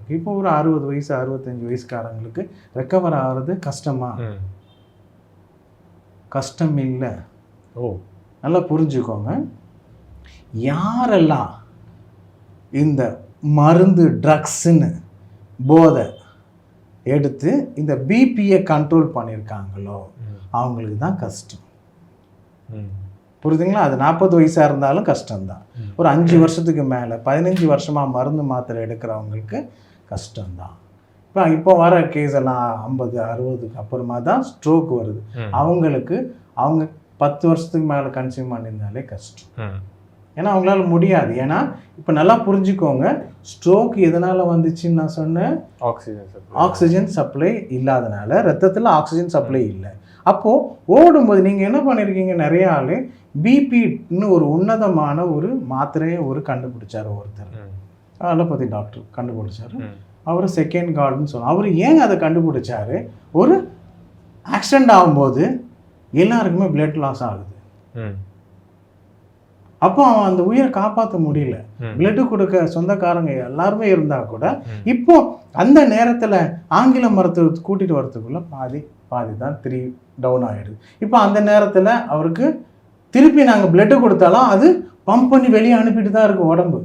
இருக்குது. இப்போ ஒரு 60 வயசு 65 வயசுக்காரங்களுக்கு ரெக்கவர் ஆகிறது கஷ்டமா? கஷ்டம் இல்லை. நல்லா புரிஞ்சுக்கோங்க. யாரெல்லாம் இந்த மருந்து ட்ரக்ஸுன்னு போதை எடுத்து இந்த பிபியை கண்ட்ரோல் பண்ணியிருக்காங்களோ அவங்களுக்கு தான் கஷ்டம். புரியுதுங்களா? அது 40 வயசாக இருந்தாலும் கஷ்டம்தான். ஒரு 5 வருஷத்துக்கு மேலே 15 வருஷமாக மருந்து மாத்திரை எடுக்கிறவங்களுக்கு கஷ்டம்தான். இப்போ வர கேஸ் எல்லாம் 50 60க்கு அப்புறமா தான் ஸ்ட்ரோக் வருது. அவங்களுக்கு அவங்க 10 வருஷத்துக்கு மேலே கன்சியூம் பண்ணியிருந்தாலே கஷ்டம். ஏன்னா அவங்களால முடியாது. ஏன்னா இப்போ நல்லா புரிஞ்சுக்கோங்க, ஸ்ட்ரோக் எதனால் வந்துச்சுன்னு நான் சொன்னேன், ஆக்சிஜன் சப்ளை இல்லாதனால. ரத்தத்தில் ஆக்சிஜன் சப்ளை இல்லை. அப்போது ஓடும்போது நீங்கள் என்ன பண்ணியிருக்கீங்க, நிறைய ஆள் பிபின்னு ஒரு உன்னதமான ஒரு மாத்திரையை கண்டுபிடிச்சார் ஒருத்தர், அலோபதி டாக்டர் கண்டுபிடிச்சார். அவர் செகண்ட் கார்டுன்னு சொன்னார். அவர் ஏன் அதை கண்டுபிடிச்சாரு? ஒரு ஆக்சிடெண்ட் ஆகும்போது எல்லாருக்குமே பிளட் லாஸ் ஆகுது. அப்போ அவன் அந்த உயிரை காப்பாற்ற முடியல. பிளட்டு கொடுக்க சொந்தக்காரங்க எல்லாருமே இருந்தால் கூட இப்போ அந்த நேரத்தில் ஆங்கில மருத்துவத்தை கூட்டிகிட்டு வரதுக்குள்ளே பாதி தான் டவுன் ஆகிடுது. இப்போ அந்த நேரத்தில் அவருக்கு திருப்பி நாங்கள் பிளட்டு கொடுத்தாலும் அது பம்ப் பண்ணி வெளியே அனுப்பிட்டு தான் இருக்குது உடம்பு.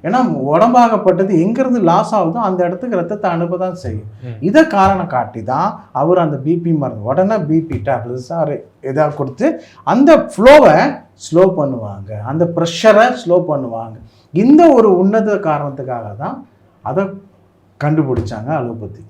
ஏன்னா உடம்பாகப்பட்டது எங்கேருந்து லாஸ் ஆகுதோ அந்த இடத்துக்கு ரத்தத்தை அனுப்ப தான் செய்யும். இதை காரணம் காட்டி தான் அவர் அந்த பிபி மருந்து உடனே பிபி டேப்லெட்ஸ் எதாவது கொடுத்து அந்த ஃப்ளோவை ஸ்லோ பண்ணுவாங்க, அந்த ப்ரெஷரை ஸ்லோ பண்ணுவாங்க. இந்த ஒரு உன்னத காரணத்துக்காக தான் அதை கண்டுபிடிச்சாங்க அலோபதி.